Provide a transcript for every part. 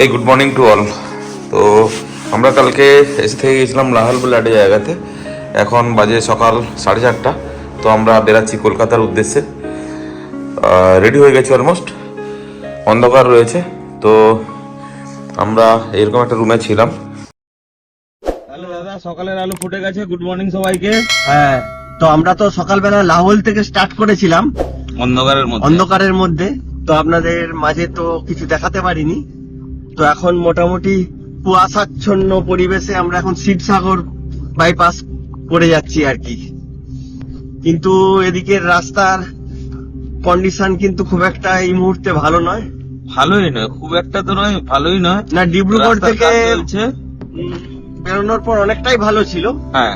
এই good morning to all. তো আমরা কালকে এসে থেকে গেছিলাম লাহাল বলে একটা জায়গাতে। এখন বাজে সকাল 4:30। তো আমরা বেরাচ্ছি কলকাতার উদ্দেশ্যে। রেডি হয়ে গেছি, অলমোস্ট অন্ধকার রয়েছে। তো আমরা এরকম একটা রুমে ছিলাম। হ্যালো দাদা, সকালের আলো ফুটে গেছে। গুড মর্নিং সবাইকে। হ্যাঁ, তো আমরা তো সকালবেলা লাহোল থেকে স্টার্ট করেছিলাম অন্ধকারের মধ্যে। তো আপনাদের মাঝে তো কিছু দেখাতে পারিনি। তো এখন মোটামুটি কুয়াশাচ্ছন্ন পরিবেশে আমরা এখন শিবসাগর বাইপাস করে যাচ্ছি আর কি। কিন্তু এদিকের রাস্তার কন্ডিশন কিন্তু খুব একটা এই মুহূর্তে ভালো নয়। ভালোই নয়, খুব একটা তো নয়, ভালোই নয়। না, ডিব্রুগড় রাস্তার থেকে কাজ চলছে। বেরোনোর পর অনেকটাই ভালো ছিল। হ্যাঁ,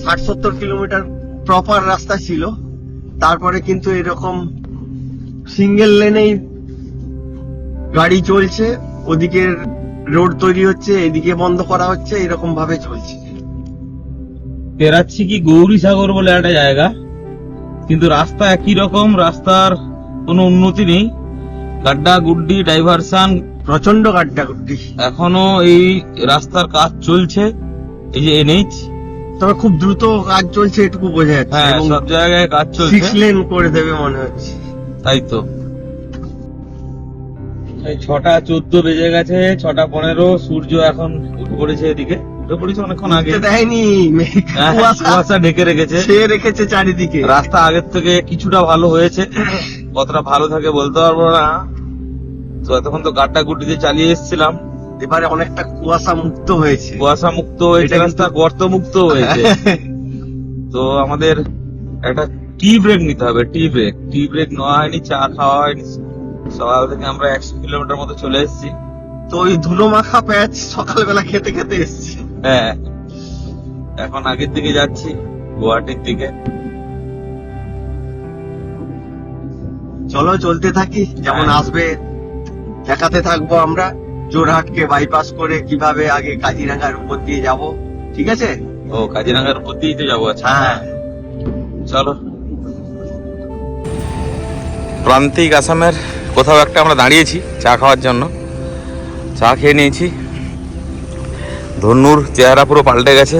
60-70 কিলোমিটার প্রপার রাস্তা ছিল। তারপরে কিন্তু এরকম সিঙ্গেল লেনেই গাড়ি চলছে, ওদিকে রোড তৈরি হচ্ছে, এদিকে বন্ধ করা হচ্ছে, এরকম ভাবে চলছে। পেরাচ্ছি কি গৌরীসাগর বলে একটা জায়গা, কিন্তু রাস্তা একই রকম, রাস্তার কোনো উন্নতি নেই। গাড্ডা গুড্ডি ডাইভারশন, প্রচন্ড গাড্ডাগুড্ডি। এখনো এই রাস্তার কাজ চলছে। এই যে এনএইচ, তবে খুব দ্রুত কাজ চলছে এটুকু বোঝা যাচ্ছে। হ্যাঁ, এবং সব জায়গায় কাজ 6 চলছে। লেন করে দেবে মনে হচ্ছে। তাই তো। এই 6:14 বেজে গেছে, 6:15। সূর্য এখন উঠে পড়েছে, এদিকে উঠে পড়েছে অনেকক্ষণ আগে। উঠতে দেয়নি, হ্যাঁ, কুয়াশা ঢেকে রেখেছে। সে রেখেছে চারিদিকে। রাস্তা আগের থেকে কিছুটা ভালো হয়েছে, কতটা ভালো থাকে বলতে পারবো না। তো এতক্ষণ তো গাড্ডা গুড্ডিতে চালিয়ে এসেছিলাম, এবারে অনেকটা কুয়াশা মুক্ত হয়েছে। কুয়াশা মুক্ত হয়েছে, এটা রাস্তা গর্ত মুক্ত হয়েছে। তো আমাদের একটা টি ব্রেক নিতে হবে। টি ব্রেক নেওয়া হয়নি, চা খাওয়া হয়নি। সকাল থেকে আমরা 100 কিলোমিটার মতো চলে এসেছি। তো ওই ধুলো মাখা প্যাচ সকালবেলা খেতে খেতে এসছি। হ্যাঁ, এখন আগের দিকে যাচ্ছি, গুয়াহাটির দিকে। চলো চলতে থাকি, যেমন হ্যাঁ। আসবে দেখাতে থাকবো আমরা। জোরহাটকে বাইপাস করে কিভাবে আগে কাজিরাঙ্গার উপর দিয়ে যাব, ঠিক আছে? ও, কাজিরাঙ্গার উপর দিয়েই তো যাবো। আচ্ছা, হ্যাঁ, চলো। প্রান্তিক আসামের কোথাও একটা আমরা দাঁড়িয়েছি চা খাওয়ার জন্য। চা খেয়ে নিয়েছি। ধন্যুর চেহারা পুরো পাল্টে গেছে,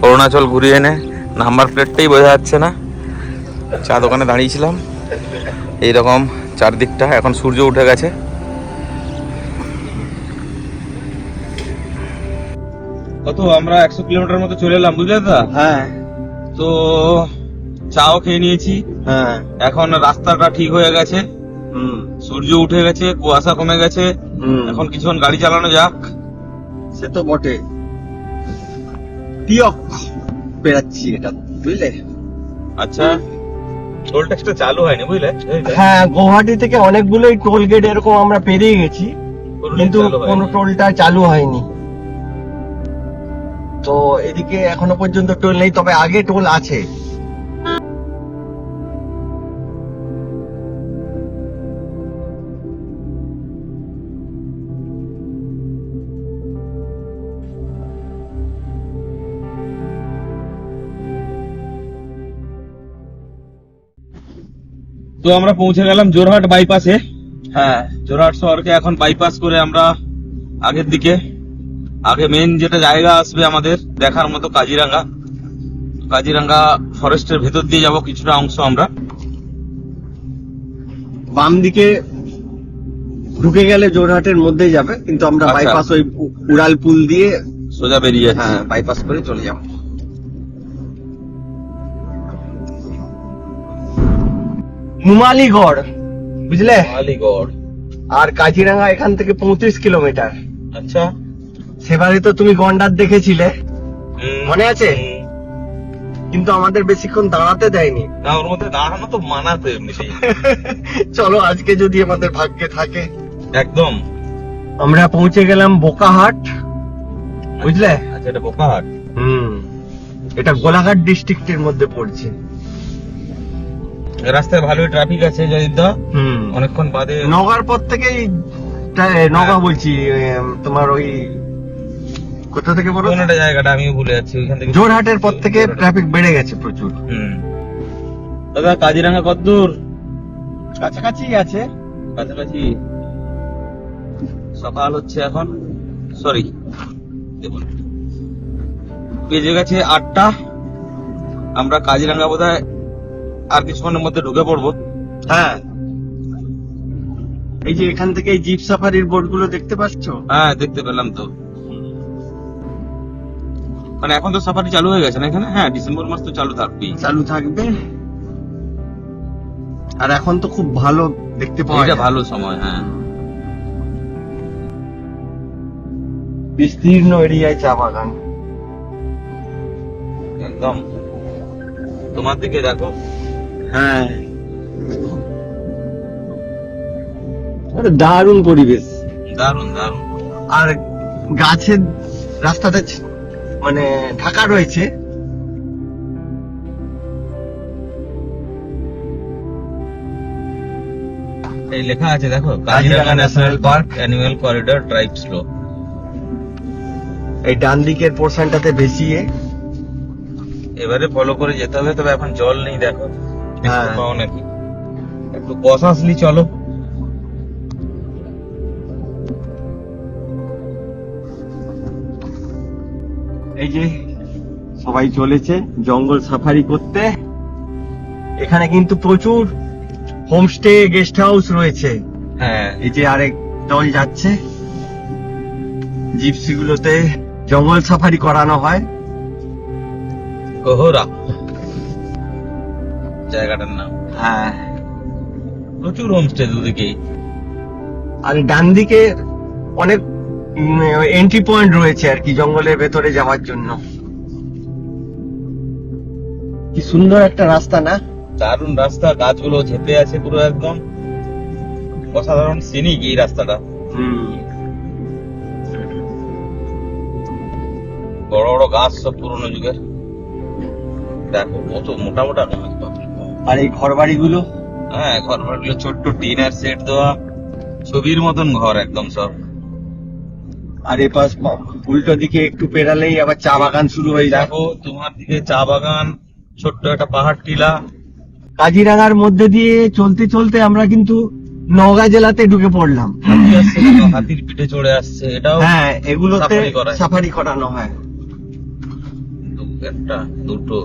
অরুণাচল ঘুরিয়ে এনে নাম্বার প্লেটটাই বোঝা যাচ্ছে না। চা দোকানে দাঁড়িয়েছিলাম এইরকম চারদিকটা। এখন সূর্য উঠে গেছে। কত আমরা 100 কিলোমিটার মতো চলে এলাম, বুঝলে দাদা? হ্যাঁ, তো চাও খেয়ে নিয়েছি। হ্যাঁ। এখন রাস্তাটা ঠিক হয়ে গেছে, হুম, সূর্য উঠে গেছে, কুয়াশা কমে গেছে। হুম। এখন কিছুক্ষণ গাড়ি চালানো যাক। সে তো বটে। টিয়ক বেরাচ্ছি এটা, বুঝলে? আচ্ছা, টোল ট্যাক্সটা চালু হয়নি, বুঝলে? হ্যাঁ, গুয়াহাটি থেকে অনেকগুলোই টোল গেট এরকম আমরা পেরিয়ে গেছি, কিন্তু কোনো টোলটা চালু হয়নি। তো এদিকে এখনো পর্যন্ত টোল নেই, তবে আগে টোল আছে। তো আমরা পৌঁছে গেলাম জোরহাট বাইপাসে। হ্যাঁ, জোরহাট শহরকে এখন বাইপাস করে আমরা আগের দিকে, আগে মেন যেটা জায়গা আসবে আমাদের দেখার মতো কাজিরাঙ্গা ফরেস্টের ভেতর দিয়ে যাব কিছুটা অংশ আমরা। বাম দিকে ঢুকে গেলে জোরহাটের মধ্যে যাবে, কিন্তু আমরা আচ্ছা। বাইপাস ওই উড়াল পুল দিয়ে, সোজা বেরিয়ে যাচ্ছি। হ্যাঁ, বাইপাস করে চলে যাব। নুমালীগড়, বুঝলে? আলিগড়। আর কাজিরাঙ্গা এখান থেকে 35 কিলোমিটার। আচ্ছা, সেবারে তো তুমি গন্ডার দেখেছিলে, মনে আছে? হুম। কিন্তু আমাদের বেশিক্ষণ দাঁড়াতে দেয়নি। না, ওর মধ্যে দাঁড়ানো তো মানা তো এমনিতেই। চলো আজকে যদি আমাদের ভাগ্যে থাকে। একদম। আমরা পৌঁছে গেলাম বোকাহাট, বুঝলে? আচ্ছা, এটা বোকাহাট। এটা গোলাঘাট ডিস্ট্রিক্টের মধ্যে পড়ছে। রাস্তায় ভালোই ট্রাফিক আছে জয়দা, অনেকক্ষণ বাদে। নগার পর থেকেই নগা বলছি, তোমার ওই কোথা থেকে বলো, কোন একটা জায়গাটা আমিও ভুলে যাচ্ছি, ওইখান থেকে। জোরহাটের পর থেকে ট্রাফিক বেড়ে গেছে প্রচুর। দাদা, কাজিরাঙ্গা কতদূর? কাছাকাছি আছে। কাছাকাছি। সকাল হচ্ছে এখন, সরি দেখুন বেজে গেছে 8টা। আমরা কাজিরাঙ্গা বোধহয় আর কিছুক্ষণের মধ্যে ঢুকে পড়বো। হ্যাঁ, এই যে এখান থেকে এই জিপ সাফারির বোর্ড গুলো দেখতে পাচ্ছ? হ্যাঁ দেখতে পেলাম তো, মানে এখন তো সাফারি চালু হয়ে গেছে না এখানে? হ্যাঁ, ডিসেম্বর মাস তো চালু থাকবেই। চালু থাকবে, আর এখন তো খুব ভালো দেখতে পাওয়া এটা যায়। ভালো সময়। হ্যাঁ, বিস্তীর্ণ এরিয়ায় চা বাগান। একদম তোমার দিকে দেখো। হ্যাঁ, আরে দারুণ পরিবেশ, দারুন দারুন। আর গাছের রাস্তাটা মানে ঢাকা রয়েছে। এই লেখা আছে দেখো, Kaziranga national park annual corridor drive slow. এই ডান দিকের পোর্শনটাতে বেশি এবারে ফলো করে যেতে হবে, তবে এখন জল নেই দেখো। হ্যাঁ। দেখতে পাও নাকি? একটু কষাসলি চলো। এই যে সবাই চলেছে জঙ্গল সাফারি করতে। এখানে কিন্তু প্রচুর হোমস্টে, গেস্ট হাউস রয়েছে। হ্যাঁ, এই যে আরেক দল যাচ্ছে, জিপসি গুলোতে জঙ্গল সাফারি করানো হয়। কোহরা জায়গাটার নাম। হ্যাঁ, প্রচুর হোমস্টে দুদিকেই। আর ডান দিকে অনেক এন্ট্রি পয়েন্ট রয়েছে আর কি জঙ্গলের ভেতরে যাওয়ার জন্য। কি সুন্দর একটা রাস্তা না? দারুণ রাস্তা, গাছগুলো ঝেঁপে আছে পুরো একদম। অসাধারণ সিনিক এই রাস্তাটা, বড় বড় গাছ সব পুরোনো যুগের। দেখো কত মোটা মোটা গাছ, বাপরে বাপ। আর এই ঘর বাড়িগুলো, হ্যাঁ, ঘর বাড়িগুলো ছোট্ট টিনের সেট দেওয়া, ছবির মতন ঘর একদম সব। আর এ পাশ উল্টো দিকে একটু পেরালেই আবার চা বাগান শুরু হয়ে যায়। দেখো তোমার দিকে চা বাগান, ছোট্ট একটা পাহাড় টিলা। কাজিরাঙ্গার মধ্যে দিয়ে চলতে চলতে আমরা কিন্তু নওগাঁ জেলাতে ঢুকে পড়লাম। হাতি আসছে দেখো, হাতির পিঠে চড়ে আসছে। এটাও হ্যাঁ, এগুলোতে সাফারি করায়। সাফারি করানো হয়। একটা দুটো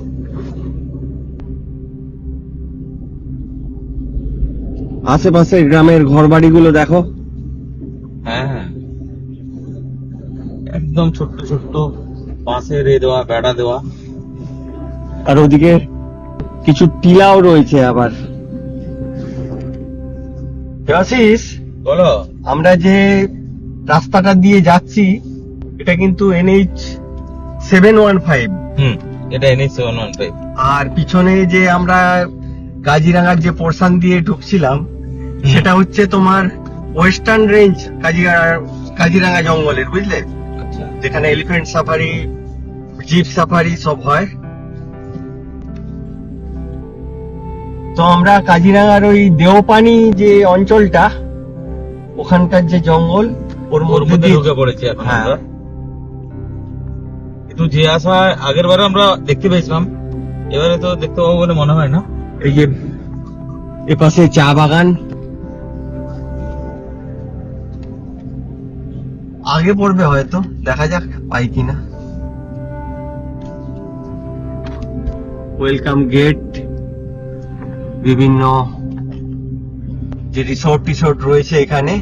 আশেপাশে গ্রামের ঘর বাড়িগুলো দেখো। হ্যাঁ, একদম ছোট্ট ছোট্ট বাঁশের এ দেওয়া, বেড়া দেওয়া। আর ওদিকে কিছু টিলাও রয়েছে আবার। দেবাশিস, বলো। আমরা যে রাস্তাটা দিয়ে যাচ্ছি এটা কিন্তু NH 715, এটা NH 715। আর পিছনে যে আমরা কাজিরাঙ্গার যে পোর্শন দিয়ে ঢুকছিলাম সেটা হচ্ছে তোমার ওয়েস্টার্ন রেঞ্জ কাজিরাঙ্গা জঙ্গলের, বুঝলে, আচ্ছা, যেখানে এলিফ্যান্ট সাফারি, জিপ সাফারি সব হয়। তো আমরা কাজিরাঙ্গার ওই দেওপানি যে অঞ্চলটা, ওখানকার যে জঙ্গল, ওর ওর মধ্যে মধ্যে দিয়ে ঢুকে পড়েছি এখন হ্যাঁ। আমরা। কিন্তু যে আশা আগের বারে আমরা দেখতে পেয়েছিলাম, এবারে তো দেখতে পাবো বলে মনে হয় না। এই যে এপাশে চা বাগান, আগে পড়বে হয়তো, দেখা যাক পাই কিনা। ওয়েলকাম গেট, বিভিন্ন যে রিসোর্ট রয়েছে এখানে।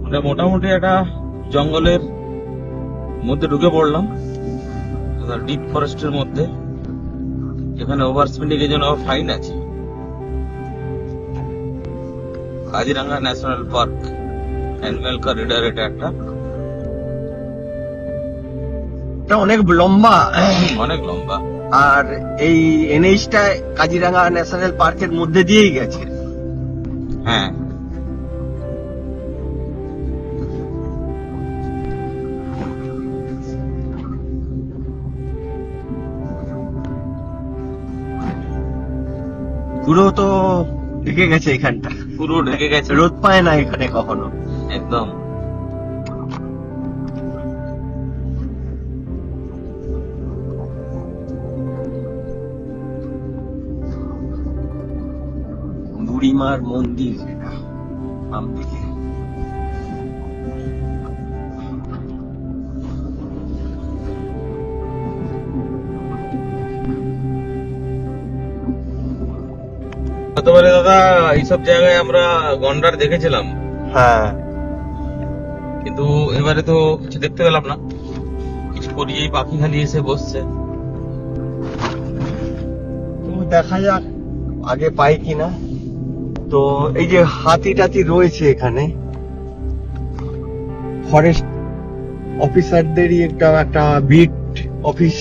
আমরা মোটামুটি একটা জঙ্গলের মধ্যে ঢুকে পড়লাম, ডিপ ফরেস্টের মধ্যে। এখানে ওভার স্পিডিং এর জন্য ফাইন আছে। Kaziranga national park annual corridor, এটা একটা এটা অনেক লম্বা, অনেক লম্বা। আর এই NH-টা কাজিরাঙ্গা ন্যাশনাল পার্কের মধ্যে দিয়েই গেছে। হ্যাঁ, পুরো তো ঢেকে গেছে এখানটা, পুরো ঢেকে গেছে, রোদ পায় না এখানে কখনো। একদম। বুড়িমার মন্দির এটা বাম দিকে। গতবারে দাদা এইসব জায়গায় আমরা গন্ডার দেখেছিলাম, হ্যাঁ, কিন্তু এবারে তো কিছু দেখতে পেলাম না। কিছু পরিযায়ী পাখি খালি এসে বসছে। তো দেখা যাক আগে পাই কিনা। তো এই যে হাতি টাতি রয়েছে এখানে, ফরেস্ট অফিসারদেরই একটা বিট অফিস।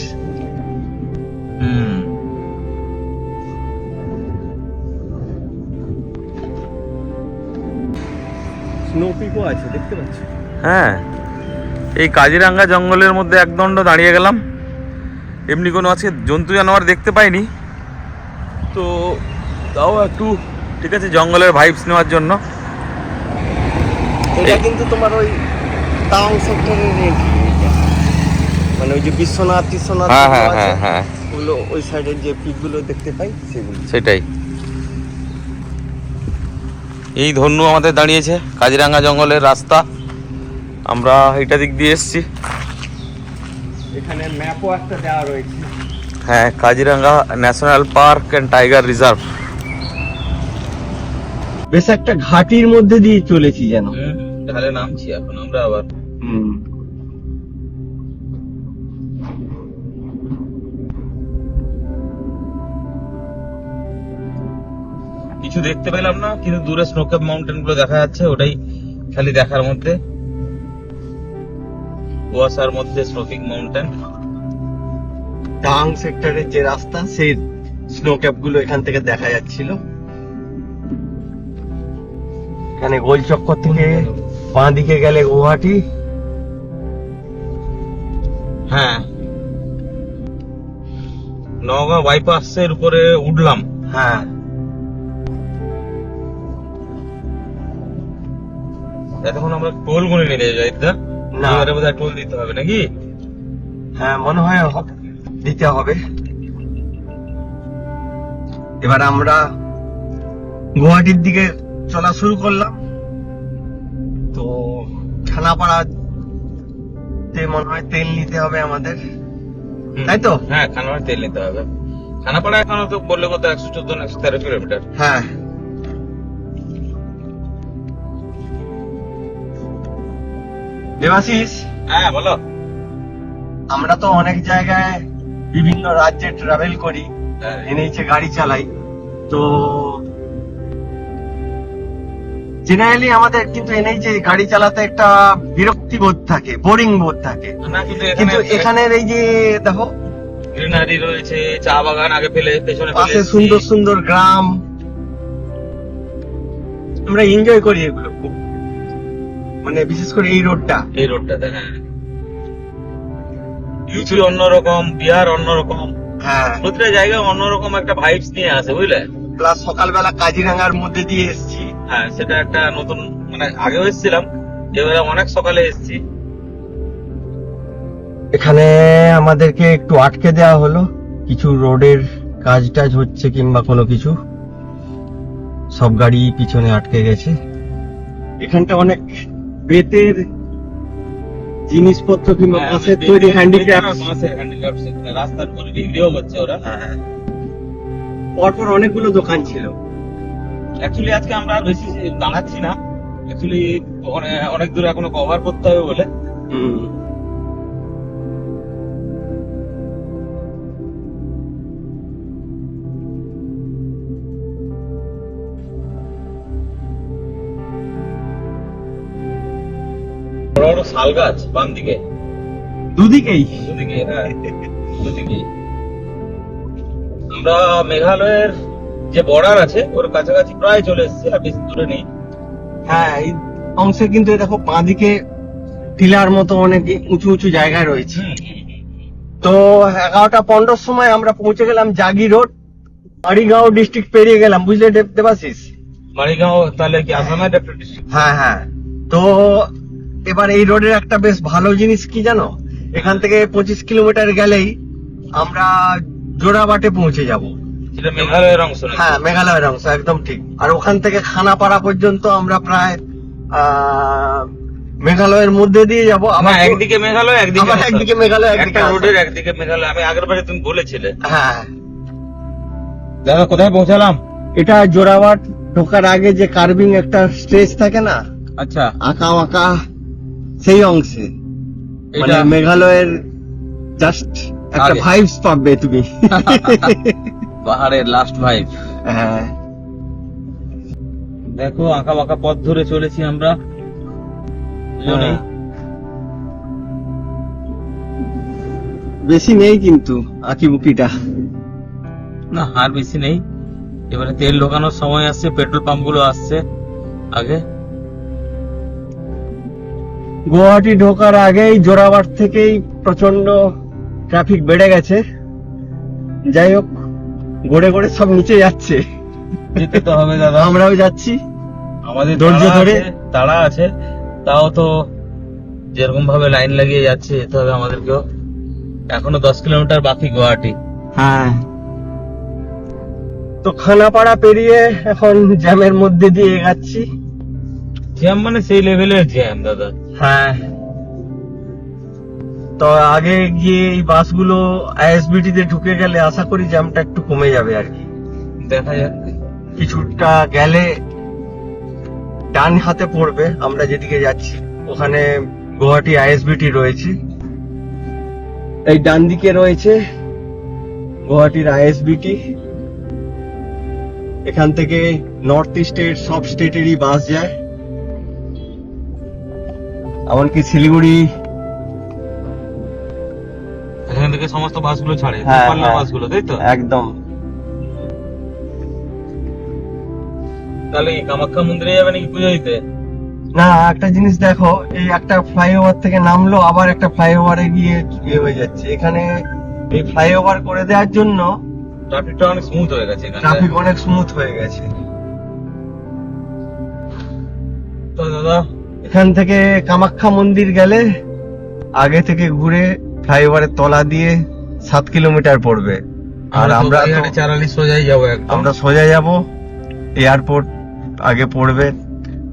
স্নো পিকও আছে, দেখতে পাচ্ছ? হ্যাঁ, এই কাজিরাঙ্গা জঙ্গলের মধ্যে একদণ্ড দাঁড়িয়ে গেলাম। এমনি কোনো আজকে জন্তু জানোয়ার দেখতে পাইনি, তো তাও একটু ঠিক আছে জঙ্গলের ভাইবস নেওয়ার জন্য। এটা কিন্তু তোমার ওই টাউন সেক্টরের মানে ওই যে বিশ্বনাথ টিশ্বনাথ হ্যাঁ গুলো হ্যাঁ আছে, হ্যাঁ হ্যাঁ, ওগুলো ওই সাইডের যে পিকগুলো দেখতে পাই সেগুলো। সেটাই। এই ধন্যু আমাদের দাঁড়িয়েছে কাজিরাঙ্গা জঙ্গলের রাস্তা, আমরা এটা দিক দিয়ে এসেছি। এখানে ম্যাপও একটা দেওয়া রয়েছে। হ্যাঁ, Kaziranga national park and tiger reserve. বেশ একটা ঘাটির মধ্যে দিয়ে চলেছি যেন। ঢালে নামছি এখন আমরা আবার। কিছু দেখতে পেলাম না, কিন্তু দূরে স্নোক্যাপ মাউন্টেন গুলো দেখা যাচ্ছে, ওটাই খালি দেখার মধ্যে। কুয়াশার মধ্যে স্নোপিং মাউন্টেন। টাং সেক্টরের যে রাস্তা, সেই স্নো ক্যাপ গুলো এখান থেকে দেখা যাচ্ছিল। এখানে গোল চক্কর থেকে বাঁ দিকে গেলে গুয়াহাটি। হ্যাঁ, নওগাঁ বাইপাসের উপরে উঠলাম। হ্যাঁ, এতক্ষণ আমরা টোল গুনে নিয়ে যাই না, না। এবারে বোধহয় টোল দিতে হবে নাকি? হ্যাঁ মনে হয় দিতে হবে। এবার আমরা গুয়াহাটির দিকে চলা শুরু করলাম। তো খানাপাড়াতে মনে হয় তেল নিতে হবে আমাদের, তাই তো? হ্যাঁ, খানাপাড়া তেল নিতে হবে। খানাপাড়া এখনো তো বললে কত 114-113 কিলোমিটার। হ্যাঁ, দেবাশিস, হ্যাঁ বলো। আমরা তো অনেক জায়গায় বিভিন্ন রাজ্যে ট্রাভেল করি, হ্যাঁ, এনএইচে গাড়ি চালাই। তো জেনারেলি আমাদের কিন্তু এনএইচে গাড়ি চালাতে একটা বিরক্তি বোধ থাকে, বোরিং বোধ থাকে। না, কিন্তু কিন্তু এখানের এই যে দেখো গ্রিনারি রয়েছে, চা বাগান আগে ফেলে পেছনে ফেলে পাশে এসেছি। সুন্দর সুন্দর গ্রাম, আমরা এনজয় করি এগুলো খুব। মানে বিশেষ করে এই রোডটা, এই রোডটাতে। হ্যাঁ, ইউপি অন্যরকম, বিহার অন্যরকম, হ্যাঁ, প্রতিটা জায়গায় অন্যরকম একটা ভাইবস নিয়ে আসে, বুঝলে? প্লাস সকালবেলা কাজিরাঙ্গার মধ্যে দিয়ে এসেছি। হ্যাঁ, সেটা একটা নতুন, মানে আগেও এসেছিলাম, এবারে অনেক সকালে এসেছি। এখানে আমাদেরকে একটু আটকে দেওয়া হলো, কিছু রোডের কাজ টাজ হচ্ছে কিংবা কোনো কিছু, সব গাড়ি পিছনে আটকে গেছে। এখানটা অনেক বেতের জিনিসপত্র কিংবা হ্যাঁ, বাঁশের তৈরি হ্যান্ডিক্রাফট, বাঁশের handicrafts, রাস্তার উপরে বিক্রিও করছে ওরা। পরপর অনেকগুলো দোকান ছিল। অ্যাকচুয়ালি আজকে আমরা আর বেশি দাঁড়াচ্ছি না, অ্যাকচুয়ালি অনেক দূর এখনো কভার করতে হবে বলে। বড় বড় শাল গাছ বাম দিকে, দুদিকেই। দুদিকে। হ্যাঁ, দুদিকেই। আমরা মেঘালয়ের যে বর্ডার আছে ওর কাছাকাছি প্রায় চলে এসেছি, আর বেশি দূরে নেই। হ্যাঁ, এই অংশে কিন্তু দেখো বাঁ দিকে টিলার মতো অনেক উঁচু উঁচু জায়গায় রয়েছে। তো 11:15 সময় আমরা পৌঁছে গেলাম জাগি রোড, মারিগাঁও ডিস্ট্রিক্ট পেরিয়ে গেলাম, বুঝলে দেবাশিস? মারিগাঁও তাহলে কি আসামের একটা ডিস্ট্রিক্ট? হ্যাঁ হ্যাঁ। তো এবার এই রোডের একটা বেশ ভালো জিনিস কি জানো, এখান থেকে 25 কিলোমিটার গেলেই আমরা জোড়াবাটে পৌঁছে যাব। এটা মেঘালয়ের অংশ নাকি? হ্যাঁ, মেঘালয়ের অংশ, একদম ঠিক। আর ওখান থেকে খানাপাড়া পর্যন্ত আমরা প্রায় মেঘালয়ের মধ্যে দিয়ে যাবো। না, একদিকে মেঘালয়, একদিকে মেঘালয়, একটা রোডের একদিকে মেঘালয়। আমি আগের বারে তুমি বলেছিলে। হ্যাঁ। দাদা কোথায় পৌঁছালাম? এটা জোড়াবাট ঢোকার আগে যে কার্ভিং একটা স্ট্রেচ থাকে না, আচ্ছা, আঁকা আঁকা, সেই অংশে মানে এটা মেঘালয়ের জাস্ট একটা আগে। ভাইবস পাবে তুমি। পাহাড়ের লাস্ট ভাইব। হ্যাঁ, দেখো আঁকা বাঁকা পথ ধরে চলেছি আমরা দুজনেই। বেশি নেই কিন্তু আঁকিবুকিটা। না, আর বেশি নেই। এবারে তেল ঢোকানোর সময় আসছে, পেট্রোল পাম্প গুলো আসছে আগে। গুয়াহাটি ঢোকার আগেই জোড়াবাট থেকেই প্রচন্ড ট্রাফিক বেড়ে গেছে। যাই হোক, গড়ে গড়ে সব নিচে যাচ্ছে, যেতে তো হবে দাদা, আমরাও যাচ্ছি আমাদের ধৈর্য ধরে। তাড়া আছে, তাও তো যেরকম ভাবে লাইন লাগিয়ে যাচ্ছে যেতে হবে আমাদেরকেও। এখনো 10 কিলোমিটার বাকি গুয়াহাটি। হ্যাঁ, তো খানাপাড়া পেরিয়ে এখন জ্যামের মধ্যে দিয়ে এগাচ্ছি। জ্যাম মানে সেই লেভেলের জ্যাম দাদা। হ্যাঁ, তো আগে গিয়ে এই বাসগুলো আইএসবিটি তে ঢুকে গেলে আশা করি জ্যামটা একটু কমে যাবে আর কি। দেখা যাক। কিছুটা গেলে ডান হাতে পড়বে, আমরা যেদিকে যাচ্ছি ওখানে গুয়াহাটি আইএসবিটি রয়েছে। এই ডান দিকে রয়েছে গুয়াহাটির আইএসবিটি। এখান থেকে নর্থ ইস্টের সব স্টেটেরই বাস যায়, এমনকি শিলিগুড়ি। এখান থেকে সমস্ত বাসগুলো ছাড়ে, হ্যাঁ, পাল্লা হ্যাঁ। বাসগুলো, তাই তো? একদম। তাহলে কি কামাখ্যা মন্দিরে যাবে নাকি পুজো দিতে? না, একটা জিনিস দেখো, এই একটা ফ্লাইওভার থেকে নামলো, আবার একটা ফ্লাইওভারে গিয়ে হয়ে যাচ্ছে। এখানে এই ফ্লাইওভার করে দেওয়ার জন্য ট্রাফিকটা অনেক স্মুথ হয়ে গেছে এখানে। ট্রাফিক অনেক স্মুথ হয়ে গেছে। তো দাদা এখান থেকে কামাখ্যা মন্দির গেলে আগে থেকে ঘুরে ফ্লাইওভারের তলা দিয়ে 7 কিলোমিটার পড়বে। আর আমরা তো চারালি সোজাই যাবো একদম। আমরা সোজা যাব, এয়ারপোর্ট আগে পড়বে,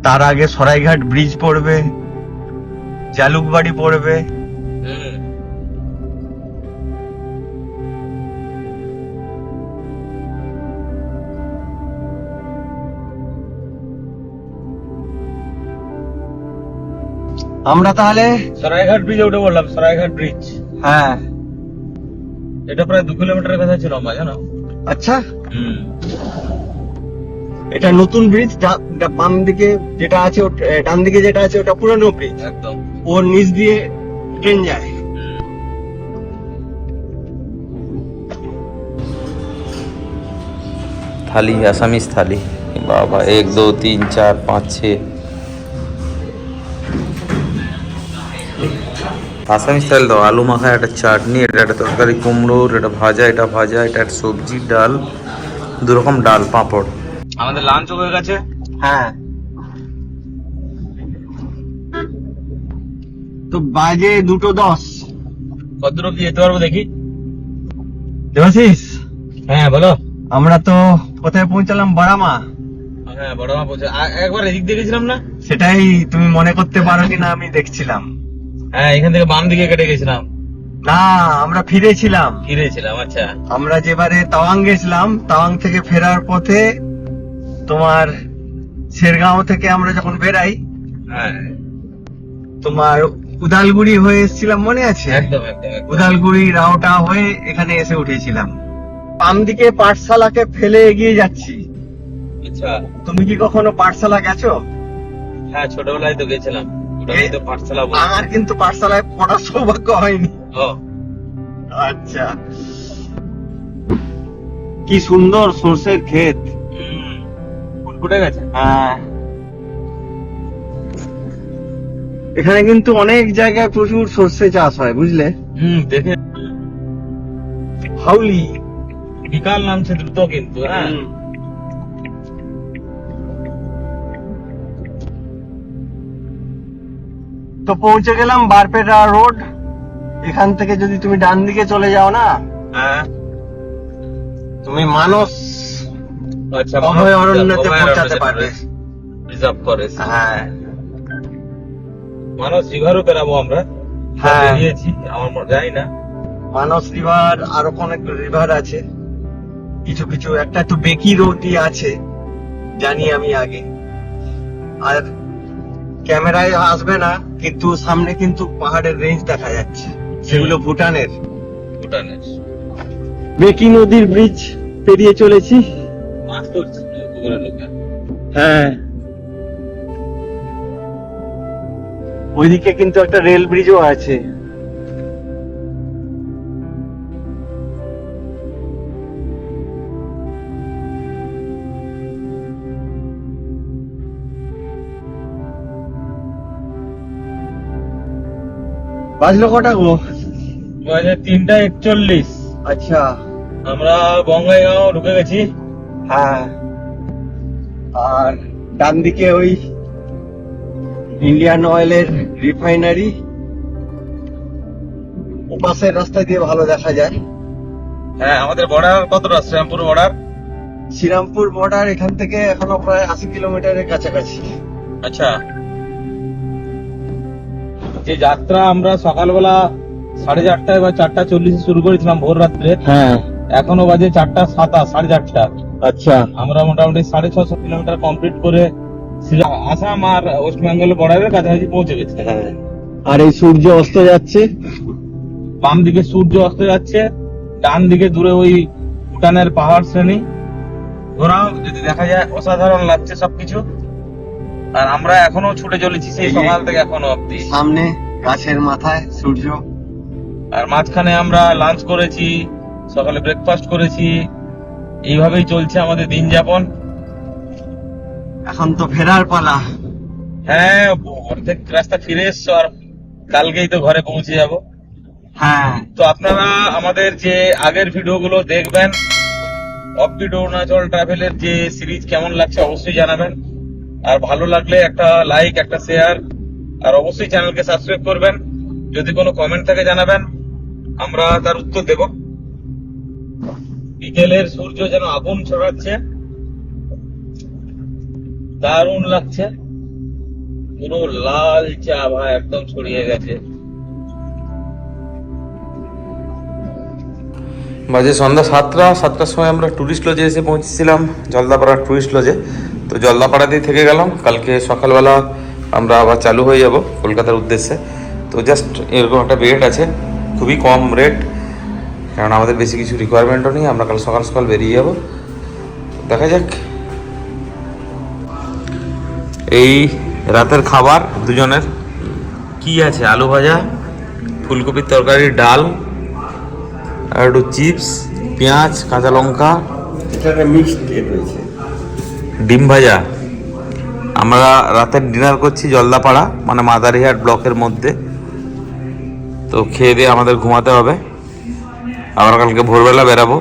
তার আগে সরাইঘাট ব্রিজ পড়বে, জালুকবাড়ি পড়বে। হুম। আমরা তাহলে সরাইঘাট ব্রিজে উঠে বললাম, সরাইঘাট ব্রিজ। হ্যাঁ। এটা প্রায় 2 কিলোমিটারের কাছে ছিল লম্বা, জানো? আচ্ছা, হুম। এটা নতুন ব্রিজ। বাম দিকে যেটা আছে, ডান দিকে যেটা আছে ওটা পুরনো ব্রিজ। একদম। ওর নিচ দিয়ে ট্রেন যায়। थाली आसामीज थाली बाबा 1 2 3 4 5 6 আসামি স্টাইল দাও। আলু মাখা, একটা চাটনি, এটা একটা তরকারি, কুমড়োর, এটা ভাজা, এটা ভাজা, এটা একটা সবজি, ডাল, 2 রকম ডাল, পাঁপড়। আমাদের লাঞ্চ হয়ে গেছে। হ্যাঁ, তো বাজে 2:10। কত দূর কি যেতে পারবো দেখি। দেবাশিস, হ্যাঁ বলো। আমরা তো কোথায় পৌঁছালাম? বারামা। হ্যাঁ, বড় মা পৌঁছে। একবার এদিক দিয়ে গেছিলাম না? সেটাই তুমি মনে করতে পারো কিনা আমি দেখছিলাম। হ্যাঁ, এখান থেকে বাম দিকে কেটে গেছিলাম। না, আমরা ফিরেছিলাম। ফিরেছিলাম, আচ্ছা। আমরা যেবারে তাওয়াং গেছিলাম, তাওয়াং থেকে ফেরার পথে তোমার শেরগাঁও থেকে আমরা যখন বেরাই, হ্যাঁ, তোমার উদালগুড়ি হয়ে এসেছিলাম, মনে আছে? একদম একদম একদম। উদালগুড়ি রাওটা হয়ে এখানে এসে উঠেছিলাম। বাম দিকে পাঠশালাকে ফেলে এগিয়ে যাচ্ছি। আচ্ছা। তুমি কি কখনো পাঠশালা গেছো? হ্যাঁ, ছোটবেলায় তো গেছিলাম। ওটাই তো পাঠশালা বলে। আমার কিন্তু পাঠশালায় পড়ার সৌভাগ্য হয়নি। ও, আচ্ছা, কি সুন্দর সর্ষের ক্ষেত। ফুটফুটে গেছে। হ্যাঁ, এখানে কিন্তু অনেক জায়গায় প্রচুর সর্ষে চাষ হয়, বুঝলে? দেখে হাউলি। বিকাল নামছে দ্রুত কিন্তু। হ্যাঁ, তো পৌঁছে গেলাম বারপেটা রোড। এখান থেকে যদি তুমি ডান দিকে চলে যাও না, হ্যাঁ, তুমি মানস আচ্ছা, অভয়ারণ্যতে পৌঁছাতে পারবে। রিজার্ভ ফরেস্ট, হ্যাঁ মানস রিভারও বেরাবো আমরা। হ্যাঁ। বেরিয়েছি, আমার জানি না। মানস রিভার, আরো অনেক রিভার আছে, কিছু কিছু, একটা তো বেকি রোডই আছে জানি আমি আগে। আর ক্যামেরায় আসবে না, কিন্তু সামনে কিন্তু পাহাড়ের রেঞ্জ দেখা যাচ্ছে, সেগুলো ভুটানের। ভুটানের বেকি নদীর ব্রিজ পেরিয়ে চলেছি। মাছ ধরছে পুকুরের লোকে। হ্যাঁ, ওইদিকে কিন্তু একটা রেল ব্রিজও আছে। বাজলো কটা গো? 3:41। আচ্ছা, আমরা বঙ্গাইগাঁও ঢুকে গেছি। হ্যাঁ। আর ডান দিকে ওই ইন্ডিয়ান অয়েলের রিফাইনারি, ওপাশের রাস্তা দিয়ে ভালো দেখা যায়। হ্যাঁ, আমাদের বর্ডার কতটা? শ্রীরামপুর বর্ডার। শ্রীরামপুর বর্ডার এখান থেকে এখনো প্রায় 80 কিলোমিটারের কাছাকাছি। আচ্ছা, যে যাত্রা আমরা সকালবেলা 4:30 বা 4:40 শুরু করেছিলাম ভোর রাত্রে, হ্যাঁ, এখনো বাজে 4:27, 4:30। আচ্ছা, আমরা মোটামুটি 650 কিলোমিটার কমপ্লিট করে আসাম আর ওয়েস্ট বেঙ্গল বর্ডারের কাছাকাছি পৌঁছে গেছে। হ্যাঁ। আর এই সূর্য অস্ত যাচ্ছে, বাম দিকে সূর্য অস্ত যাচ্ছে, ডান দিকে দূরে ওই ভুটানের পাহাড় শ্রেণী। ঘোরাও যদি দেখা যায়, অসাধারণ লাগছে সবকিছু। আর আমরা এখনো ছুটে চলেছি সেই সকাল থেকে এখনো অব্দি। সামনে গাছের মাথায় সূর্য। আর মাঝখানে আমরা লাঞ্চ করেছি, সকালে ব্রেকফাস্ট করেছি। এইভাবেই চলছে আমাদের দিন যাপন। এখন তো ফেরার পালা। হ্যাঁ, অর্ধেক রাস্তা ফিরে এসছো, আর কালকেই তো ঘরে পৌঁছে যাব। হ্যাঁ, তো আপনারা আমাদের যে আগের ভিডিওগুলো দেখবেন, অফবিট অরুণাচল ট্রাভেলের যে সিরিজ কেমন লাগছে অবশ্যই জানাবেন। আর ভালো লাগলে একটা লাইক, একটা শেয়ার, আর অবশ্যই চ্যানেলকে সাবস্ক্রাইব করবেন। যদি কোনো কমেন্ট থাকে জানাবেন, আমরা তার উত্তর দেব। বিকেলের সূর্য যেন আগুন ছড়াচ্ছে, দারুণ লাগছে। পুরো লাল চা ভাই একদম ছড়িয়ে গেছে। বাজে সন্ধ্যা 7টার সময় আমরা টুরিস্ট লজে এসে পৌঁছেছিলাম, জলদাপাড়া টুরিস্ট লজে। তো জলদাপাড়াতেই থেকে গেলাম, কালকে সকালবেলা আমরা আবার চালু হয়ে যাব কলকাতার উদ্দেশ্যে। তো জাস্ট এরকম একটা রেট আছে, খুবই কম রেট, কারণ আমাদের বেশি কিছু রিকোয়ারমেন্টও নেই। আমরা কাল সকাল সকাল বেরিয়ে যাব, দেখা যাক। এই রাতের খাবার দুজনের কি আছে? আলু ভাজা, ফুলকপির তরকারি, ডাল, আর একটু চিপস, পেঁয়াজ, কাঁচা লঙ্কা, এটা মিক্সড রয়েছে, ডিম ভাজা। আমরা রাতের ডিনার করছি জলদাপাড়া, মানে মাদারিহাট ব্লকের মধ্যে। তো খেয়ে দিয়ে আমাদের ঘুমাতে হবে, আবার কালকে ভোরবেলা বেরাবো।